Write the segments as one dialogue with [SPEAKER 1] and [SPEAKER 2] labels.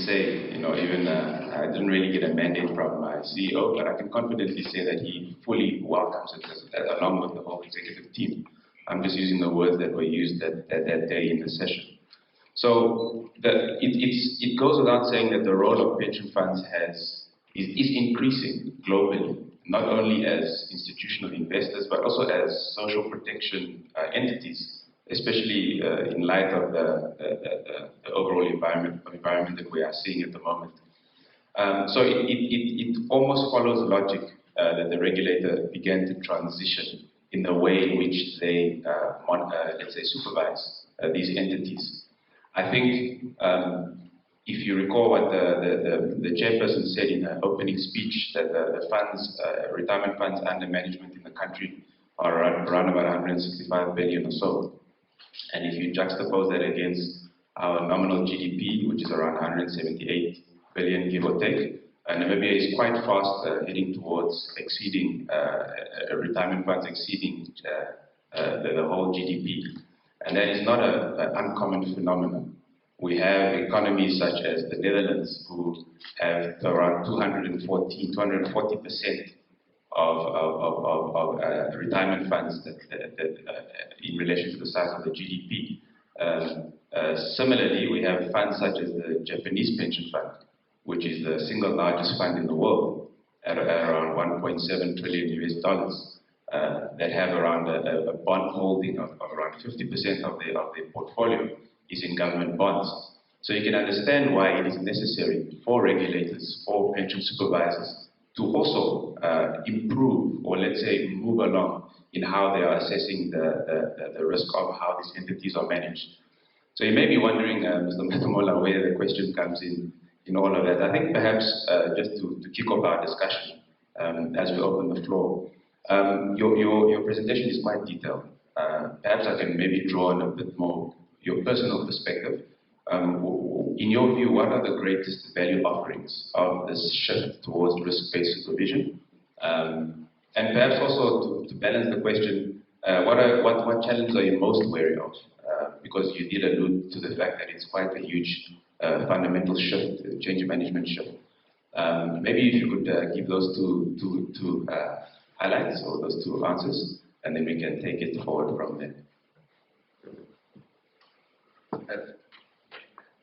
[SPEAKER 1] say, even I didn't really get a mandate from my CEO, but I can confidently say that he fully welcomes it along with the whole executive team. I'm just using the words that were used that day in the session. So it goes without saying that the role of pension funds is increasing globally, not only as institutional investors, but also as social protection entities, especially in light of the overall environment that we are seeing at the moment. So it almost follows logic that the regulator began to transition in the way in which they, let's say, supervise these entities. I think if you recall what the chairperson said in her opening speech, that the funds, retirement funds under management in the country are around about 165 billion or so. And if you juxtapose that against our nominal GDP, which is around 178 billion, give or take, Namibia is quite fast heading towards exceeding, retirement funds exceeding the whole GDP. And that is not an uncommon phenomenon. We have economies such as the Netherlands who have around 240% of retirement funds that in relation to the size of the GDP. Similarly, we have funds such as the Japanese pension fund, which is the single largest fund in the world, at around $1.7 trillion that have around a bond holding of around 50% of their portfolio is in government bonds. So you can understand why it is necessary for regulators, for pension supervisors, to also improve, or let's say move along in how they are assessing the risk of how these entities are managed. So you may be wondering, Mr. Matamola, where the question comes in all of that. I think perhaps just to kick off our discussion as we open the floor, your presentation is quite detailed. Perhaps I can maybe draw on a bit more your personal perspective. In your view, what are the greatest value offerings of this shift towards risk-based supervision? And perhaps also to balance the question, what challenges are you most wary of? Because you did allude to the fact that it's quite a huge fundamental shift, change of management shift. Maybe if you could give those two highlights or those two answers, and then we can take it forward from there.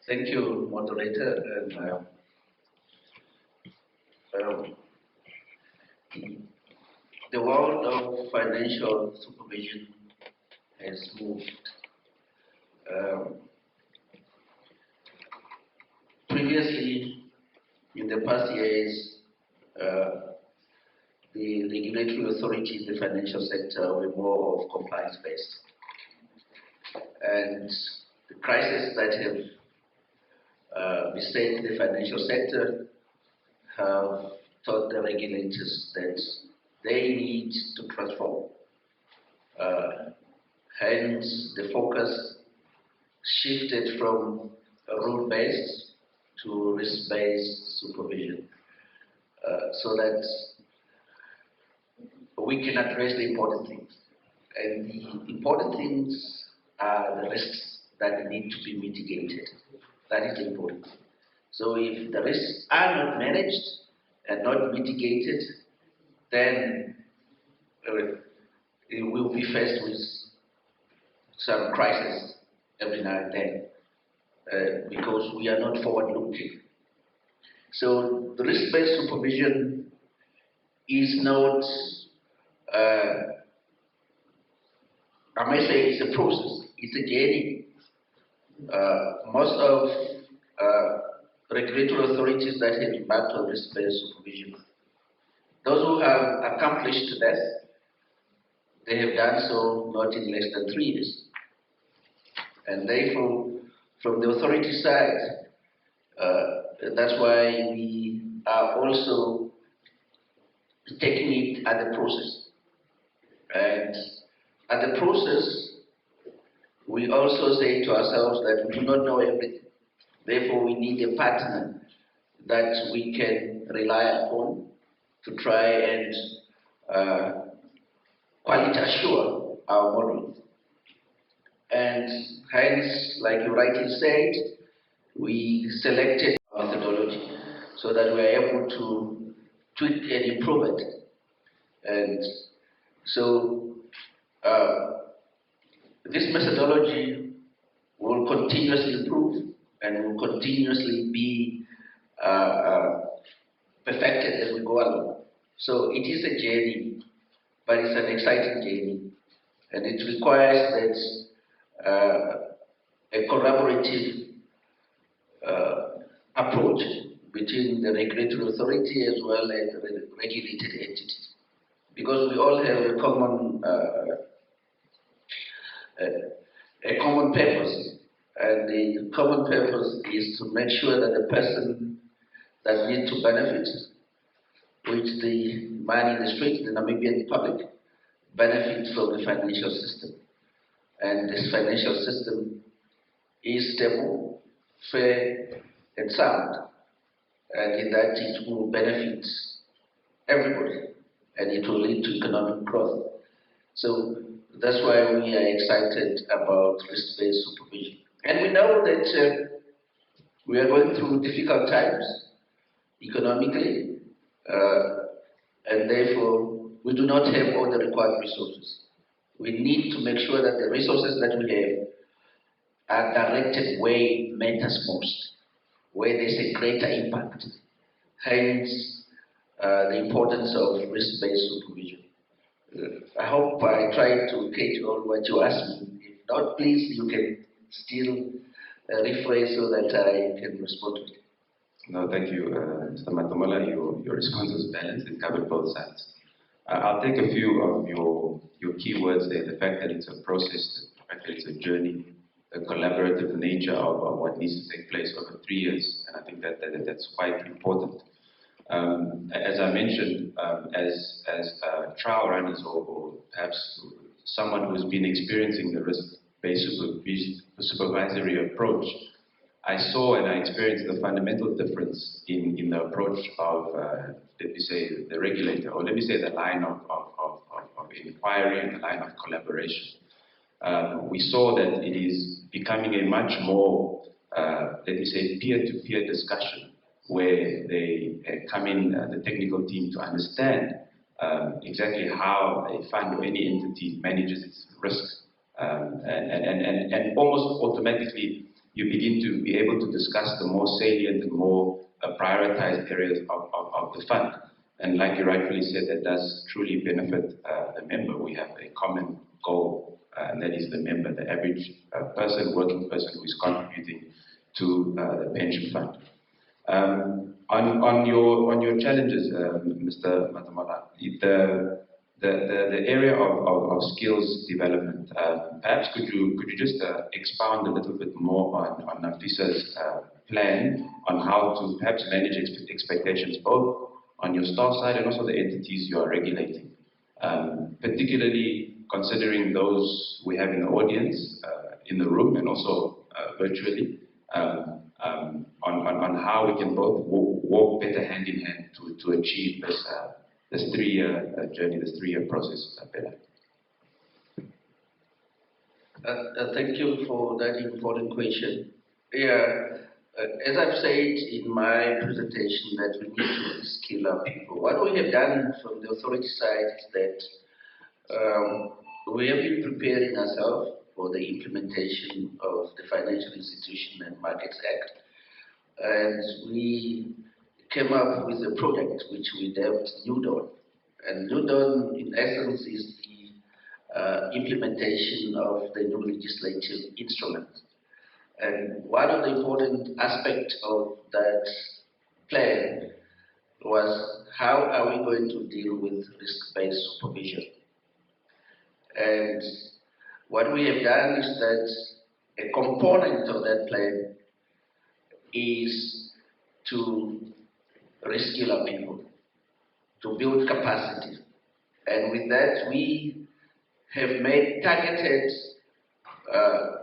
[SPEAKER 2] Thank you, moderator. The world of financial supervision has moved. Previously, in the past years, the regulatory authorities in the financial sector were more of compliance-based. And the crises that have beset the financial sector have taught the regulators that they need to transform. Hence, the focus shifted from rule-based to risk-based supervision, so that we can address the important things. And the important things are the risks that need to be mitigated. That is important. So if the risks are not managed and not mitigated, then it will be faced with some crisis every now and then, because we are not forward-looking. So the risk-based supervision is not, I may say it's a process, it's a journey. Most of regulatory authorities that have embarked on risk-based supervision, those who have accomplished that, they have done so not in less than 3 years. And therefore, from the authority side, that's why we are also taking it as a process. And at the process, we also say to ourselves that we do not know everything. Therefore, we need a partner that we can rely upon to try and quality assure our model. And hence, like you rightly said, we selected so that we are able to tweak and improve it. And so this methodology will continuously improve and will continuously be perfected as we go along. So it is a journey, but it's an exciting journey. And it requires that a collaborative approach between the regulatory authority as well as the regulated entities. Because we all have a common purpose. And the common purpose is to make sure that the person that needs to benefit, which the man in the street, the Namibian public, benefits from the financial system. And this financial system is stable, fair, and sound. And in that it will benefit everybody, and it will lead to economic growth. So that's why we are excited about risk-based supervision. And we know that we are going through difficult times economically, and therefore we do not have all the required resources. We need to make sure that the resources that we have are directed where it matters most, where there's a greater impact. Hence, the importance of risk-based supervision. I hope I tried to catch all what you asked me. If not, please, you can still rephrase so that I can respond to it.
[SPEAKER 1] No, thank you, Mr. Matamola. Your response was balanced. It covered both sides. I'll take a few of your key words there, the fact that it's a process, the fact that it's a journey, the collaborative nature of what needs to take place over 3 years, and I think that's quite important. As I mentioned, as trial runners or perhaps someone who's been experiencing the risk-based supervisory approach, I saw and I experienced the fundamental difference in the approach of, let me say, the regulator, or let me say the line of inquiry and the line of collaboration. We saw that it is becoming a much more, let me say, peer-to-peer discussion, where they come in, the technical team, to understand exactly how a fund or any entity manages its risk. And almost automatically, you begin to be able to discuss the more salient and more prioritized areas of the fund. And like you rightfully said, that does truly benefit the member. We have a common goal, and that is the member, the average working person who is contributing to the pension fund. On your challenges, Mr. Matamola, the area of skills development, perhaps could you just expound a little bit more on NAMFISA's plan on how to perhaps manage expectations both on your staff side and also the entities you are regulating, particularly considering those we have in the audience, in the room, and also virtually, on how we can both walk better hand in hand to achieve this 3-year journey, this 3-year process better.
[SPEAKER 2] Thank you for that important question. Yeah, as I've said in my presentation, that we need to skill our people. What we have done from the authority side is that we have been preparing ourselves for the implementation of the Financial Institution and Markets Act. And we came up with a project which we dubbed NUDON. And NUDON, in essence, is the implementation of the new legislative instrument. And one of the important aspects of that plan was how are we going to deal with risk-based supervision. And what we have done is that a component of that plan is to reskill our people, to build capacity. And with that, we have made targeted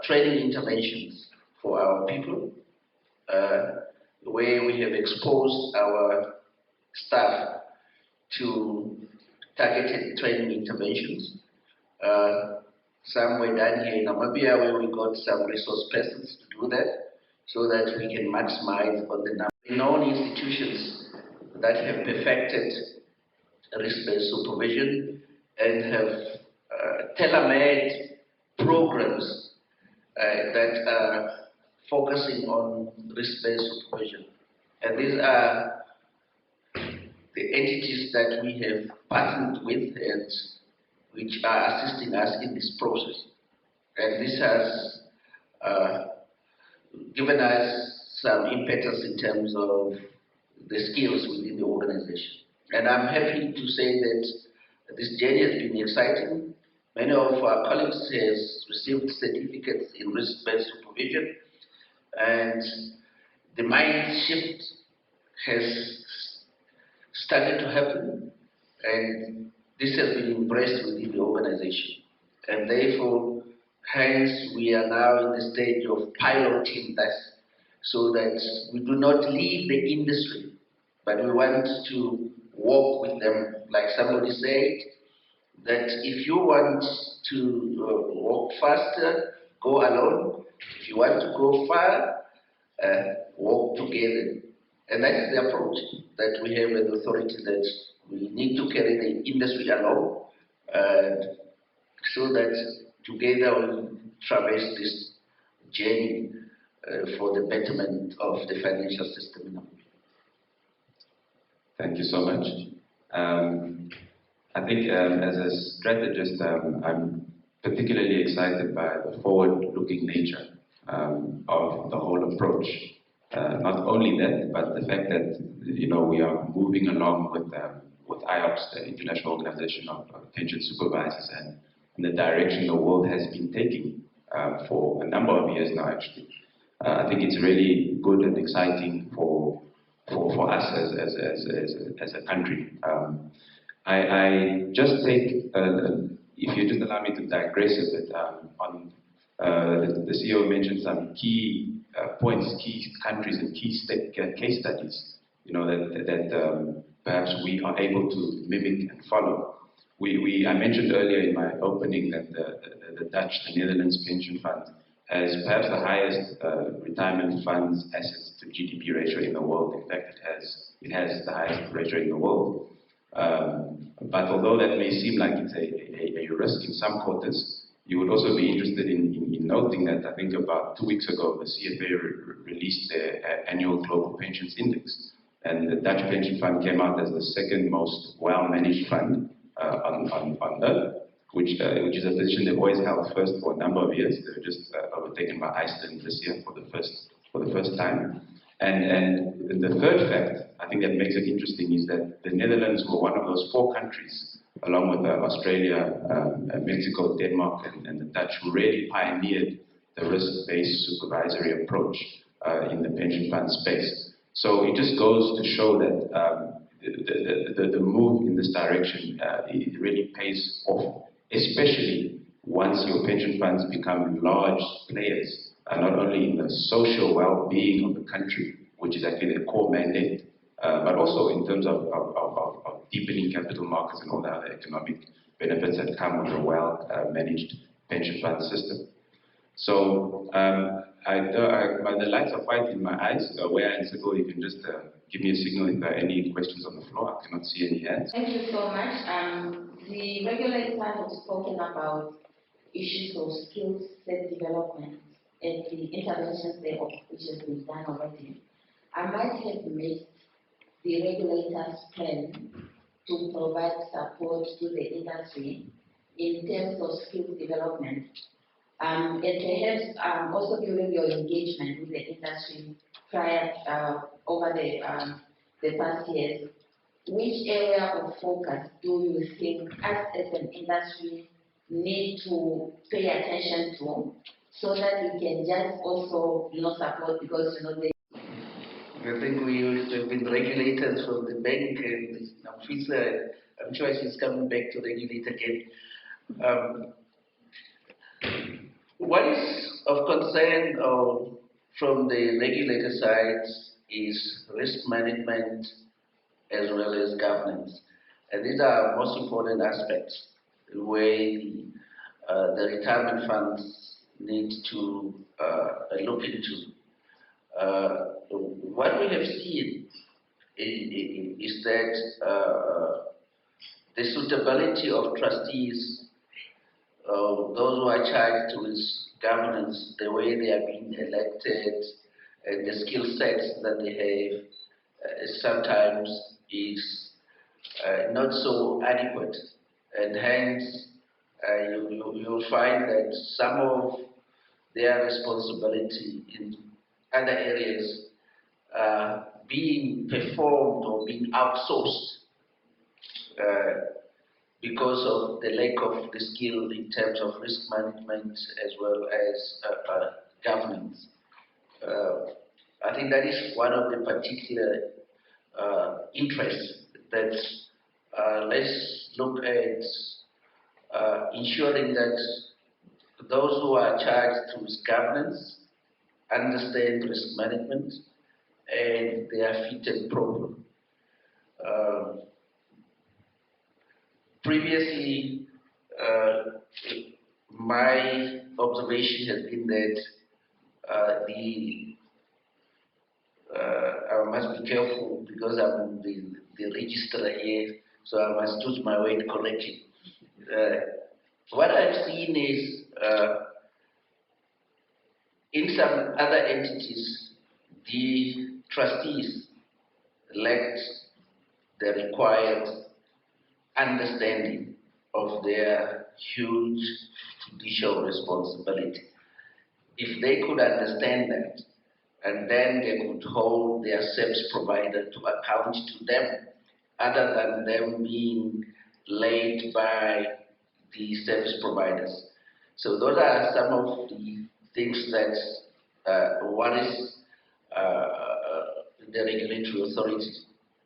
[SPEAKER 2] training interventions for our people, where we have exposed our staff to targeted training interventions. Some were done here in Namibia, where we got some resource persons to do that, so that we can maximize on the number known institutions that have perfected risk-based supervision and have tailor-made programs that are focusing on risk-based supervision. And these are the entities that we have partnered with and which are assisting us in this process. And this has given us some impetus in terms of the skills within the organization. And I'm happy to say that this journey has been exciting. Many of our colleagues have received certificates in risk-based supervision, and the mind shift has started to happen, and this has been embraced within the organization. And therefore, hence, we are now in the stage of piloting this so that we do not leave the industry, but we want to walk with them. Like somebody said, that if you want to walk faster, go alone. If you want to go far, walk together. And that is the approach that we have as authority, that we need to carry the industry along so that together we traverse this journey for the betterment of the financial system in Namibia.
[SPEAKER 1] Thank you so much. I think as a strategist, I'm particularly excited by the forward-looking nature of the whole approach. Not only that, but the fact that we are moving along with IOPS, the International Organization of Pension Supervisors, and the direction the world has been taking for a number of years now. Actually, I think it's really good and exciting for us as a country. I just take, if you just allow me to digress a bit on the CEO mentioned some key points, key countries, and key case studies, that perhaps we are able to mimic and follow. I mentioned earlier in my opening that the Dutch, the Netherlands pension fund has perhaps the highest retirement funds assets to GDP ratio in the world. In fact, it has the highest ratio in the world. But although that may seem like it's a risk in some quarters, you would also be interested in noting that I think about 2 weeks ago, the CFA released their annual global pensions index, and the Dutch pension fund came out as the second most well-managed fund on Earth, which is a position they've always held first for a number of years. They were just overtaken by Iceland this year for the first time. And the third fact, I think that makes it interesting, is that the Netherlands were one of those 4 countries, along with Australia, Mexico, Denmark, and the Dutch, who really pioneered the risk-based supervisory approach in the pension fund space. So it just goes to show that the move in this direction, it really pays off, especially once your pension funds become large players, not only in the social well-being of the country, which is actually the core mandate, but also in terms of deepening capital markets and all the other economic benefits that come with a well-managed pension fund system. So the lights are white in my eyes. Where and Sibyl, you can just give me a signal if there are any questions on the floor. I cannot see any hands.
[SPEAKER 3] Thank you so much. The regulator has spoken about issues of skill set development and the interventions thereof, which has been done already. I might have missed the regulator's plan to provide support to the industry in terms of skills development. And perhaps also during your engagement with the industry prior over the past years, which area of focus do you think us as an industry need to pay attention to, so that we can just also support, because
[SPEAKER 2] I think we have been regulators from the bank, and NAMFISA, I'm sure she's coming back to regulate again. What is of concern from the regulator side is risk management as well as governance. And these are most important aspects where the retirement funds need to look into. what we have seen is that the suitability of trustees, those who are charged with governance, the way they are being elected, and the skill sets that they have, sometimes is not so adequate, and hence you'll find that some of their responsibility in other areas being performed or being outsourced because of the lack of the skill in terms of risk management as well as governance. I think that is one of the particular interests that let's look at ensuring that those who are charged with governance understand risk management and they are fit and proper. Previously, my observation has been that I must be careful because I'm the registrar here, so I must choose my word correctly. What I've seen is in some other entities, the trustees lacked the required understanding of their huge judicial responsibility. If they could understand that, and then they could hold their service provider to account to them, other than them being laid by the service providers. So those are some of the things that worries the regulatory authority.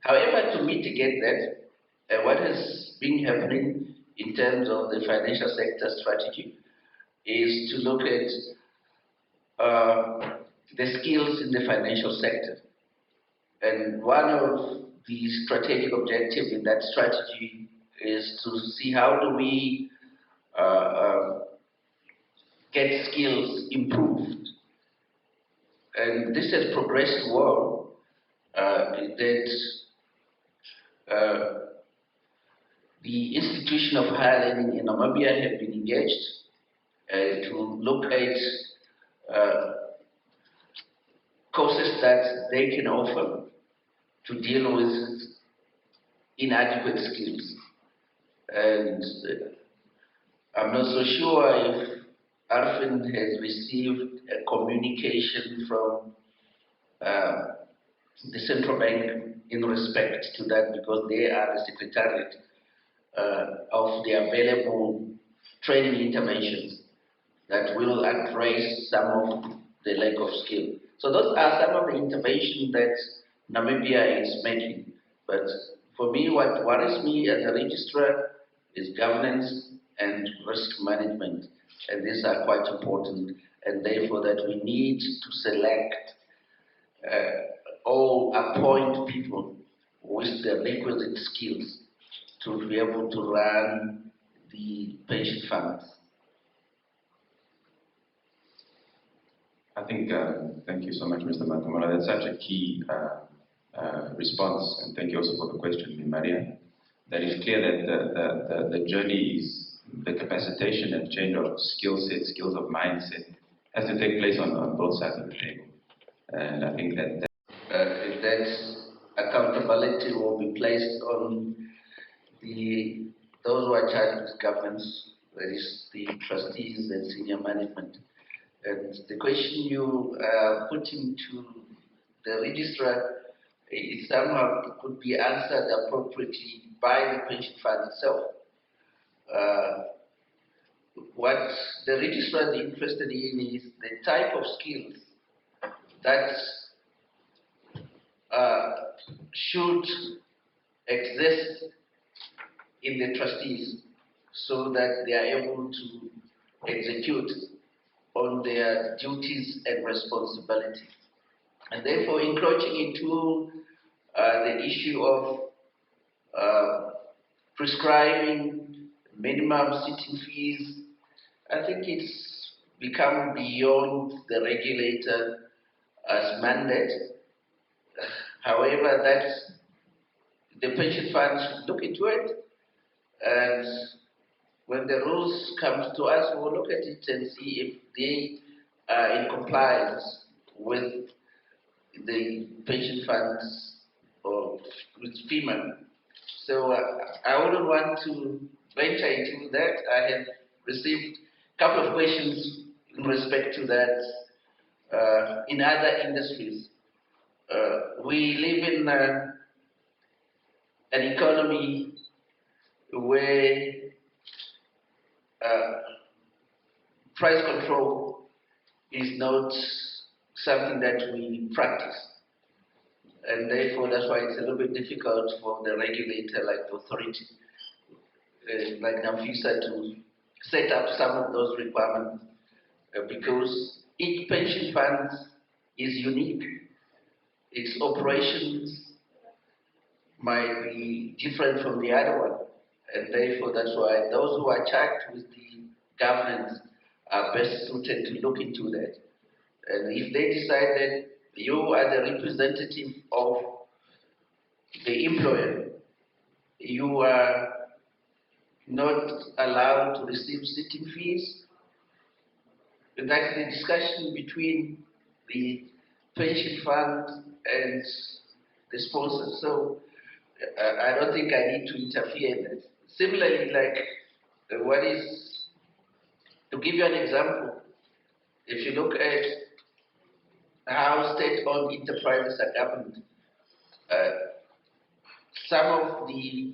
[SPEAKER 2] However, to mitigate that, what has been happening in terms of the financial sector strategy is to look at the skills in the financial sector. And one of the strategic objectives in that strategy is to see how do we get skills improved. And this has progressed well. The institution of higher learning in Namibia have been engaged to look at courses that they can offer to deal with inadequate skills. And I'm not so sure if Arfin has received a communication from the central bank in respect to that, because they are the secretariat of the available training interventions that will address some of the lack of skill. So those are some of the interventions that Namibia is making. But for me, what worries me as a registrar is governance and risk management. And these are quite important. And therefore that we need to select or appoint people with the requisite skills to be able to run the pension funds.
[SPEAKER 1] I think, thank you so much, Mr. Matamola. That's such a key response, and thank you also for the question, Maria. That is clear that the journey is the capacitation and change of skill set, skills of mindset, has to take place on both sides of the table. And I think that accountability will be placed on those who are charged with governance, that is the trustees and senior management. And the question you are putting to the registrar, it somehow could be answered appropriately by the pension fund itself. What the registrar is interested in is the type of skills that should exist in the trustees so that they are able to execute on their duties and responsibilities. And therefore, encroaching into the issue of prescribing minimum sitting fees, I think it's become beyond the regulator
[SPEAKER 2] as mandate. However, that the pension fund should look into it, and when the rules come to us, we'll look at it and see if they are in compliance with the pension funds or with FEMA. So I wouldn't want to venture into that. I have received a couple of questions in respect to that in other industries. We live in an economy where price control is not something that we practice. And therefore, that's why it's a little bit difficult for the regulator, like the authority, like NAMFISA, to set up some of those requirements because each pension fund is unique. Its operations might be different from the other one. And therefore, that's why those who are charged with the governance are best suited to look into that. And if they decide that you are the representative of the employer, you are not allowed to receive sitting fees, that's the discussion between the pension fund and the sponsor. So I don't think I need to interfere in that. Similarly, like to give you an example, if you look at how state-owned enterprises are governed, some of the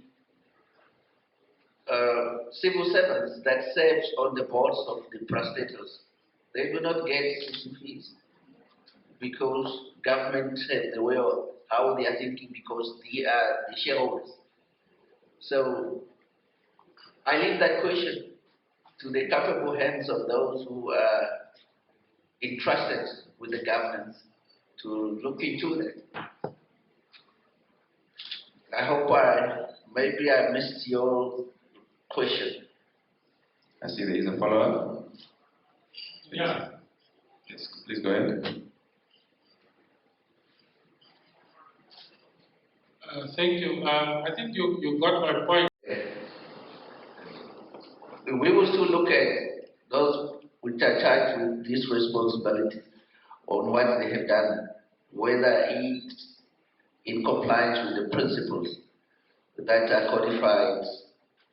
[SPEAKER 2] civil servants that serve on the boards of the prostators, they do not get sitting fees because government has the way of how they are thinking because they are the shareholders. So I leave that question to the capable hands of those who are entrusted with the governance to look into that. I hope maybe I missed your question.
[SPEAKER 1] I see there is a follow-up.
[SPEAKER 4] Yeah.
[SPEAKER 1] Yes, please go ahead.
[SPEAKER 4] Thank you. I think you got my point.
[SPEAKER 2] We will still look at those which are charged with this responsibility on what they have done, whether it's in compliance with the principles that are codified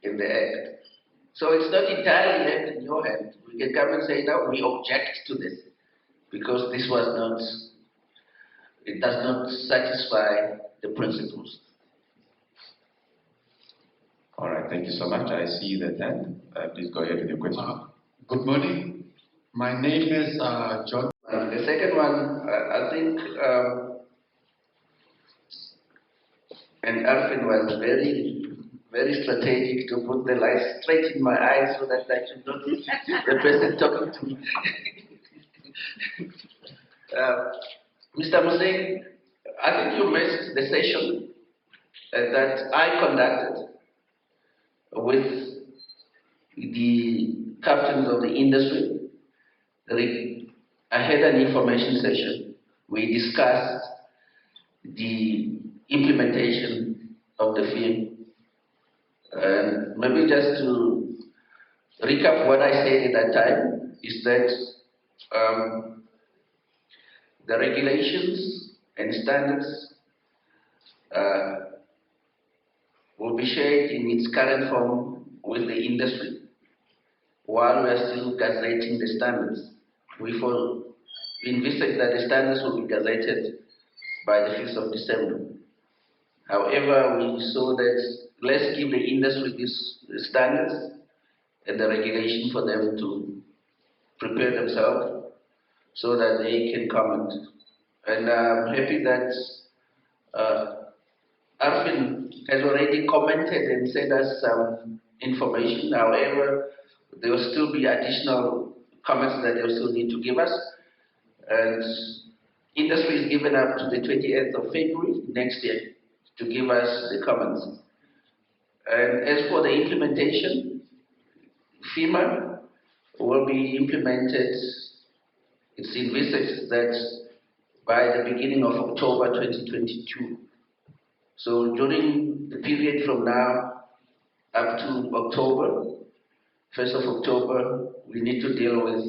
[SPEAKER 2] in the Act. So it's not entirely left in your hand. We can come and say, no, we object to this because this was not, it does not satisfy the principles.
[SPEAKER 1] All right, thank you so much. I see that hand. Please go ahead with your question.
[SPEAKER 5] Good morning. My name is John.
[SPEAKER 2] The second one, I think, and Alvin was very, very strategic to put the light straight in my eyes so that I should not see the person talking to me. Mr. Museng, I think you missed the session that I conducted with the captains of the industry. I had an information session. We discussed the implementation of the film. And maybe just to recap what I said at that time is that the regulations and standards will be shared in its current form with the industry while we are still gazetting the standards. We envisage that the standards will be gazetted by the 5th of December. However, we saw that let's give the industry these standards and the regulation for them to prepare themselves so that they can comment. And I'm happy that Arfin has already commented and sent us some information. However, there will still be additional comments that they'll still need to give us. And industry is given up to the 28th of February next year to give us the comments. And as for the implementation, FEMA will be implemented. It's envisaged that by the beginning of October 2022. So during the period from now up to October, 1st of October, we need to deal with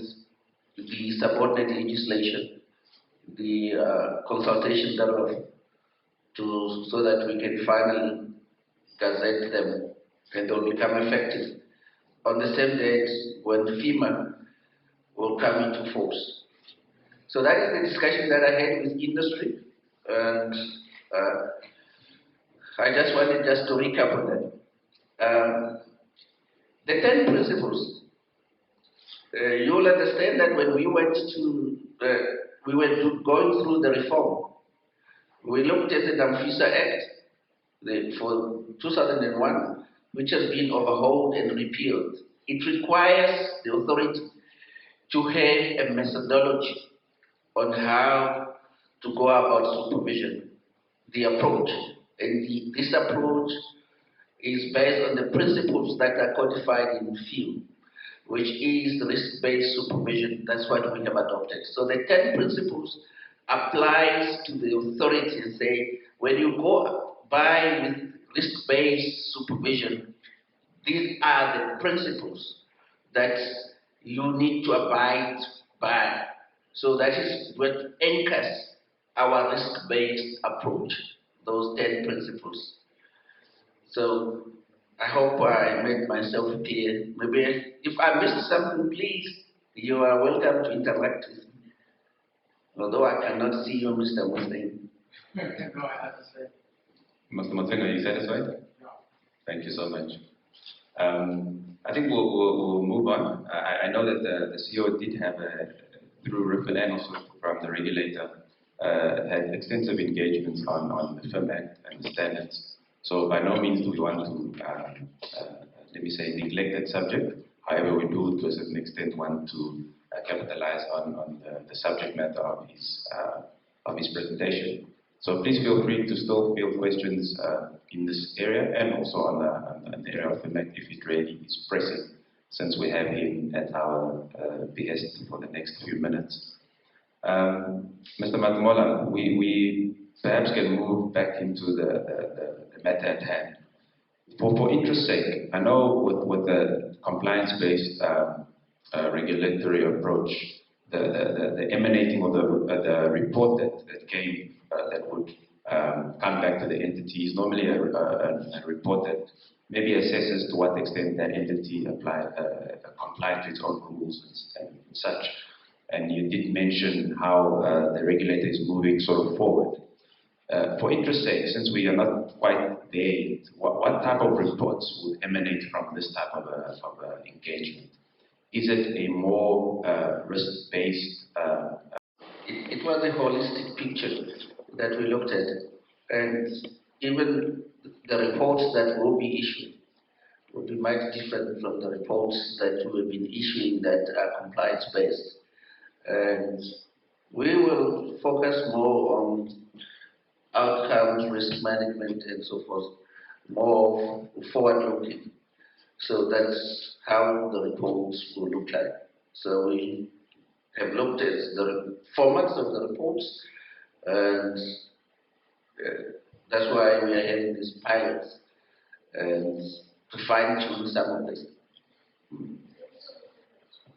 [SPEAKER 2] the subordinate legislation, the consultation thereof, so that we can finally gazette them and they'll become effective on the same date when FEMA will come into force. So that is the discussion that I had with industry, and I just wanted to recap on that. The 10 principles. You will understand that when we went to, we were going through the reform, we looked at the NAMFISA Act for 2001, which has been overhauled and repealed. It requires the authority to have a methodology on how to go about supervision, the approach. And this approach is based on the principles that are codified in FEAM, which is risk-based supervision. That's what we have adopted. So the 10 principles applies to the authority and say, when you go by with risk-based supervision, these are the principles that you need to abide by. So that is what anchors our risk-based approach, those 10 principles. So I hope I made myself clear. Maybe if I missed something, please, you are welcome to interact with me. Although I cannot see you, Mr. Mustang.
[SPEAKER 4] No, I have to say.
[SPEAKER 1] Mr. Muteng, are you satisfied?
[SPEAKER 4] No.
[SPEAKER 1] Thank you so much. I think we'll move on. I know that the CEO did have, through RIFL and also from the regulator, had extensive engagements on the FIRM Act and the standards. So by no means do we want to, let me say, neglect that subject. However, we do, to a certain extent, want to capitalize on the subject matter of his presentation. So please feel free to still field questions in this area and also on the area of FIRM Act if it really is pressing, since we have him at our behest for the next few minutes. Mr. Matamola, we perhaps can move back into the matter at hand. For interest sake, I know with the compliance-based regulatory approach, the emanating of the report that came that would come back to the entity is normally a report that maybe assesses to what extent that entity complied to its own rules and such. And you did mention how the regulator is moving sort of forward. For interest sake, since we are not quite there yet, what type of reports would emanate from this type of engagement? Is it a more risk-based?
[SPEAKER 2] It was a holistic picture that we looked at, and even the reports that will be issued will be much different from the reports that we have been issuing that are compliance-based. And we will focus more on outcomes, risk management, and so forth, more forward-looking. So that's how the reports will look like. So we have looked at the formats of the reports, and that's why we are having these pilots, and to fine-tune some of this.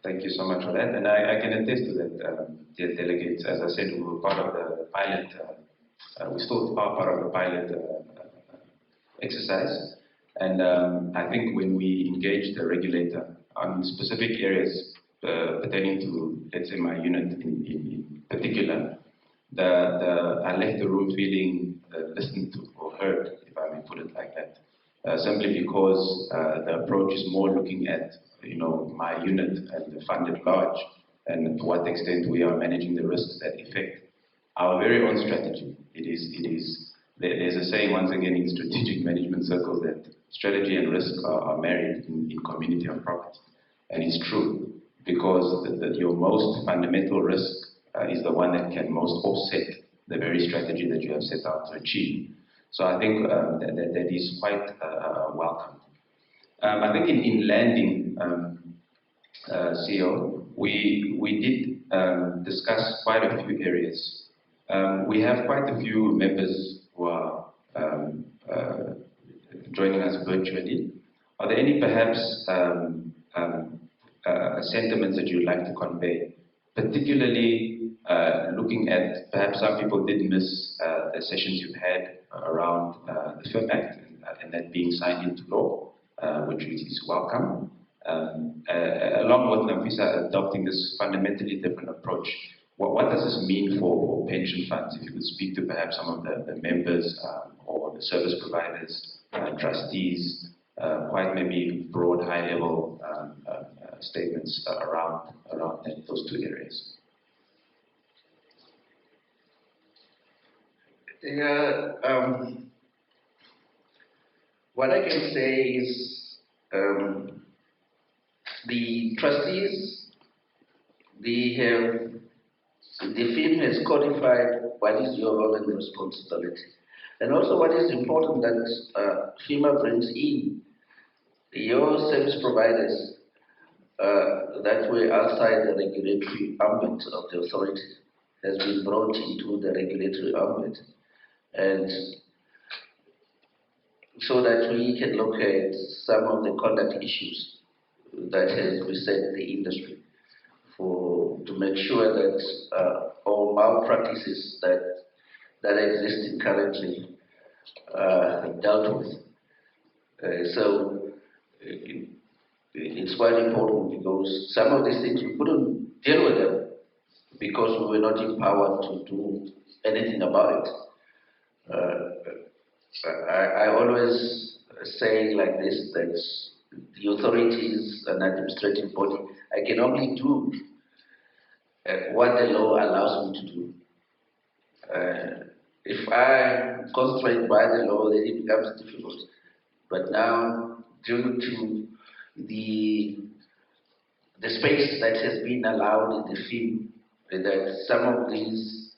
[SPEAKER 1] Thank you so much for that, and I can attest to that, dear delegates. As I said, we were part of the pilot, we still are part of the pilot exercise, and I think when we engage the regulator on specific areas pertaining to, let's say, my unit in particular, I left the room feeling listened to or heard, if I may put it like that, simply because the approach is more looking at, my unit and the fund at large, and to what extent we are managing the risks that affect our very own strategy. There's a saying once again in strategic management circles that strategy and risk are married in community of property. And it's true, because your most fundamental risk is the one that can most offset the very strategy that you have set out to achieve. So I think that is quite welcome. I think in landing, CEO, we did discuss quite a few areas We have quite a few members who are joining us virtually. Are there any perhaps sentiments that you'd like to convey, particularly looking at perhaps some people did miss the sessions you've had around the FIRM Act and that being signed into law, which is welcome, along with NAMFISA adopting this fundamentally different approach. What does this mean for pension funds? If you could speak to perhaps some of the members or the service providers, trustees, quite maybe broad, high-level statements around those two areas.
[SPEAKER 2] Yeah, what I can say is the trustees, the FIM has codified what is your role and responsibility. And also what is important that FIMA brings in, your service providers that were outside the regulatory ambit of the authority has been brought into the regulatory ambit. And so that we can look at some of the conduct issues that has beset the industry to make sure that all malpractices that are existing currently are dealt with. So it's quite important because some of these things we couldn't deal with them because we were not empowered to do anything about it. I always say like this, that the authority is an administrative body. I can only do what the law allows me to do. If I constrained by the law, then it becomes difficult. But now, due to the space that has been allowed in the film, that some of these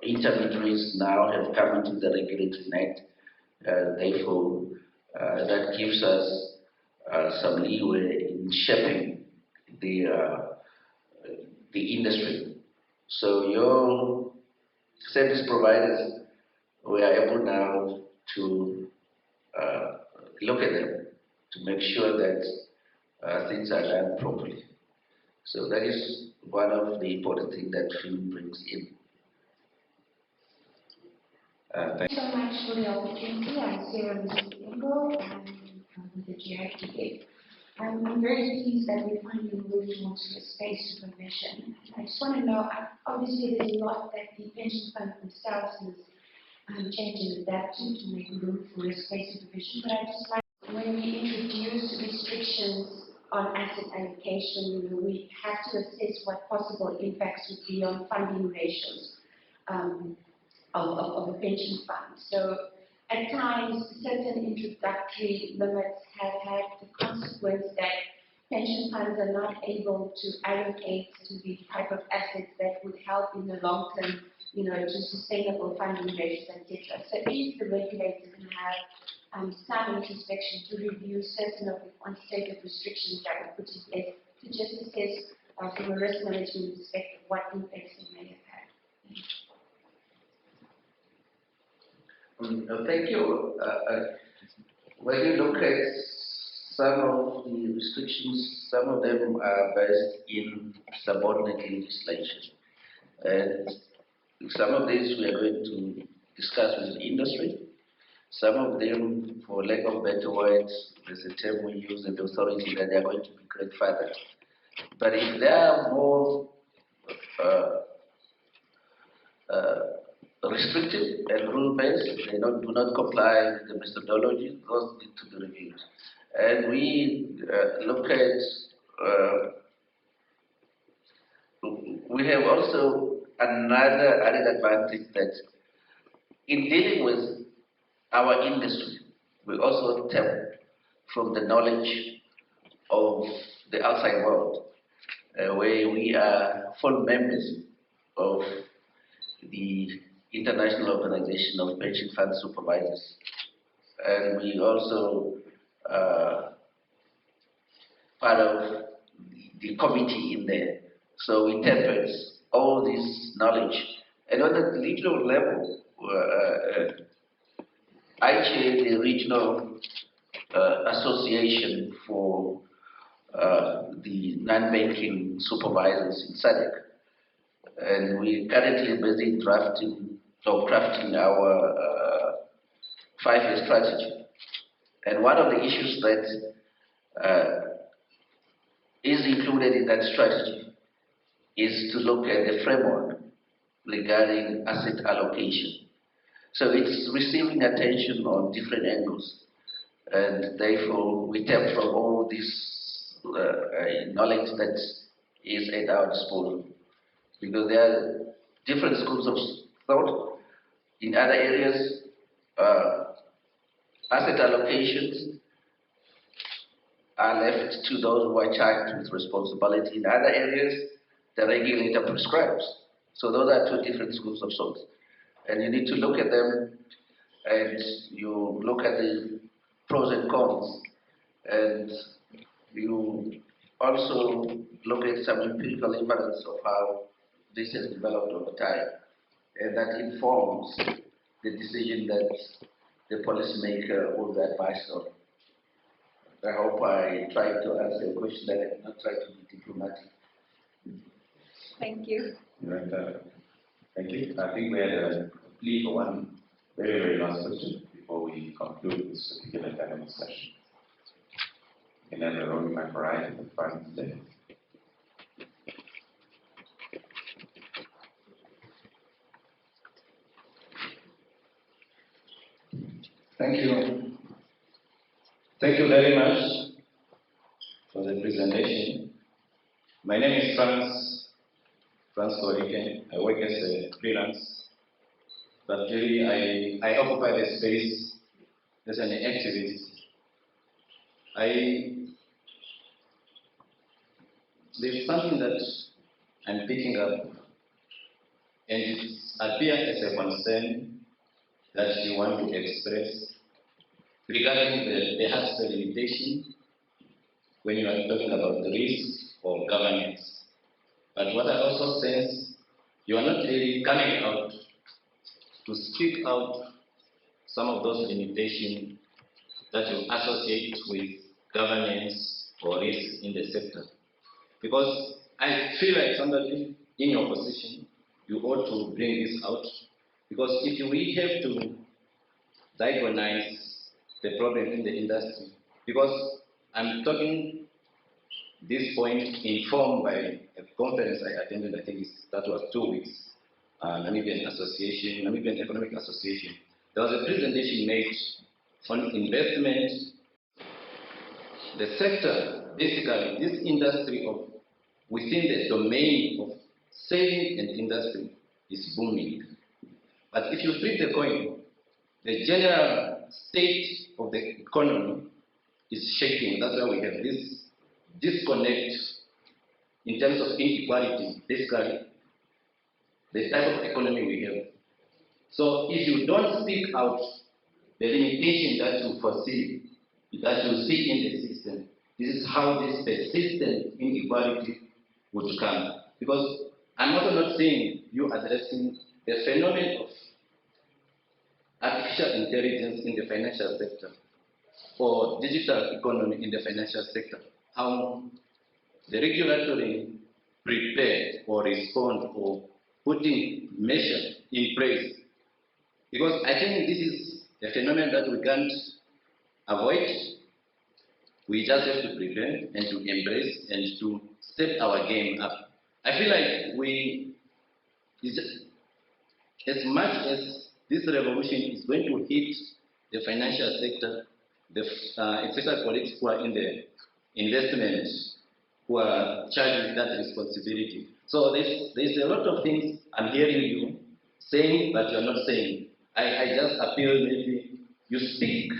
[SPEAKER 2] intermediaries now have come into the regulatory net, therefore, that gives us some leeway in shaping the industry. So your service providers, we are able now to look at them to make sure that things are done properly. So that is one of the important things that film brings in.
[SPEAKER 6] Thank you so much for the opportunity. I'm Sarah Ingo, with the GIPA. I'm very pleased that we're finally moved towards risk-based supervision. I just want to know, obviously there's a lot that the pension fund themselves has changed and adapted to make room for risk-based supervision, but I just like when we introduce restrictions on asset allocation, we have to assess what possible impacts would be on funding ratios of a pension fund. So at times, certain introductory limits have had the consequence that pension funds are not able to allocate to the type of assets that would help in the long term, to sustainable funding ratios, etc. So is the regulator going to have some introspection to review certain of the quantitative restrictions that were put in place to just assess from a risk management perspective what impacts they may have had?
[SPEAKER 2] Thank you. When you look at some of the restrictions, some of them are based in subordinate legislation. And some of these we are going to discuss with the industry. Some of them, for lack of better words, there's a term we use in the authority that they are going to be grandfathered. But if they are more restrictive and rule-based, they do not comply with the methodology, those need to be reviewed. And we look at, we have also another added advantage that in dealing with our industry, we also tap from the knowledge of the outside world, where we are full members of the International Organization of Pension Fund Supervisors. And we also part of the committee in there. So we interpret all this knowledge And on the regional level, I chair the regional association for the non-banking supervisors in SADC. And we're currently busy crafting our 5-year strategy. And one of the issues that is included in that strategy is to look at the framework regarding asset allocation. So it's receiving attention on different angles. And therefore, we tap from all this knowledge that is at our disposal. Because there are different schools of thought. In other areas, asset allocations are left to those who are charged with responsibility. In other areas, the regulator prescribes. So those are two different schools of thought. And you need to look at them, and you look at the pros and cons, and you also look at some empirical evidence of how this has developed over time, and that informs the decision that the policymaker will be advised on. I hope I tried to answer your question, that I did not try to be diplomatic.
[SPEAKER 6] Thank you.
[SPEAKER 1] Right, thank you. I think we had a plea for one very, very last question before we conclude this particular dynamic session. And then the road might arrive at the front there.
[SPEAKER 7] Thank you. Thank you very much for the presentation. My name is Franz Oriken. I work as a freelance, but really I occupy the space as an activist. There's something that I'm picking up, and it appears as a concern that you want to express regarding perhaps the limitation when you are talking about the risk or governance. But what I also sense, you are not really coming out to speak out some of those limitations that you associate with governance or risk in the sector. Because I feel like somebody in your position, you ought to bring this out. Because if we have to diagnose the problem in the industry, because I'm talking this point informed by a conference I attended, I think that was 2 weeks, Namibian Economic Association. There was a presentation made on investment. The sector, basically, this industry of within the domain of saving and industry is booming. But if you flip the coin, the general state of the economy is shaking. That's why we have this disconnect in terms of inequality, basically, the type of economy we have. So if you don't speak out the limitation that you foresee, that you see in the system, this is how this persistent inequality would come. Because I'm also not saying you addressing the phenomenon of artificial intelligence in the financial sector or digital economy in the financial sector, how the regulatory prepare or respond or putting measures in place. Because I think this is a phenomenon that we can't avoid. We just have to prepare and to embrace and to step our game up. I feel like as much as this revolution is going to hit the financial sector, especially colleagues who are in the investment, who are charged with that responsibility. So there's a lot of things I'm hearing you saying, but you're not saying. I just appeal maybe you speak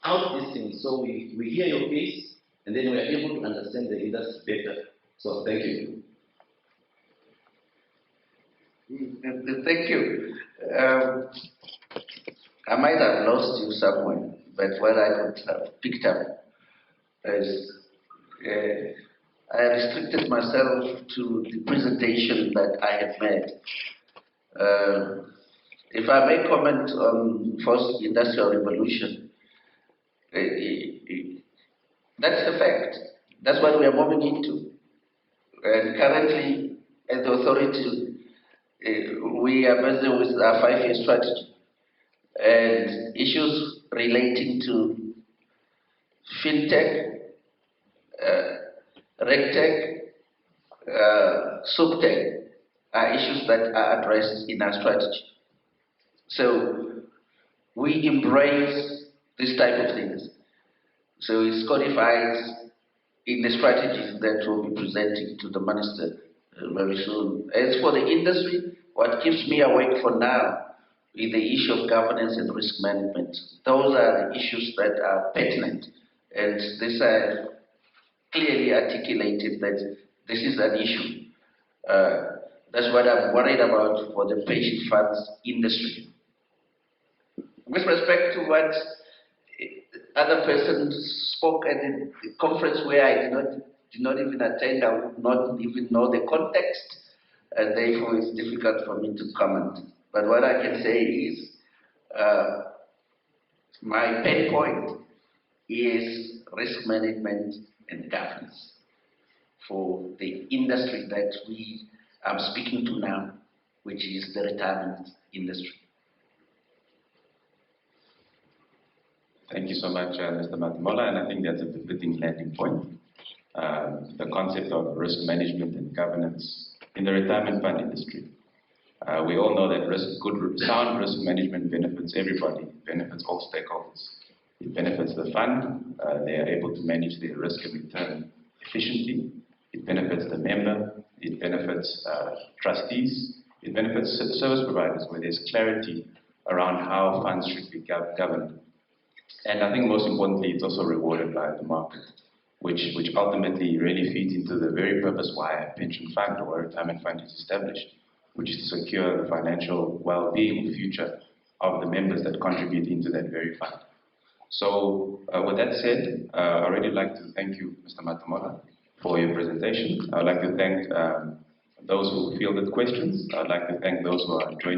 [SPEAKER 7] out these things so we hear your case and then we are able to understand the industry better. So thank you.
[SPEAKER 2] Thank you. I might have lost you somewhere, but what I could have picked up is I restricted myself to the presentation that I have made. If I may comment on first industrial revolution, that's the fact. That's what we are moving into. And currently, as the authority, we are busy with our 5-year strategy and issues relating to fintech, regtech, subtech are issues that are addressed in our strategy. So we embrace this type of things. So it's codified in the strategies that we'll be presenting to the minister very soon. As for the industry, what keeps me awake for now is the issue of governance and risk management. Those are the issues that are pertinent, and this are clearly articulated that this is an issue. That's what I'm worried about for the pension funds industry. With respect to what other persons spoke at the conference where I did not even attend, I would not even know the context, and therefore it's difficult for me to comment. But what I can say is, my pain point is risk management and governance for the industry that I'm speaking to now, which is the retirement industry.
[SPEAKER 1] Thank you so much, Mr. Matamola, and I think that's a befitting landing point. The concept of risk management and governance in the retirement fund industry. We all know that sound risk management benefits everybody, benefits all stakeholders. It benefits the fund, they are able to manage their risk and return efficiently. It benefits the member, it benefits trustees, it benefits service providers where there's clarity around how funds should be governed. And I think most importantly, it's also rewarded by the market, which ultimately really feeds into the very purpose why a pension fund or a retirement fund is established, which is to secure the financial well-being future of the members that contribute into that very fund. So with that said, I'd really like to thank you, Mr. Matamola, for your presentation. I'd like to thank those who fielded questions. I'd like to thank those who are joining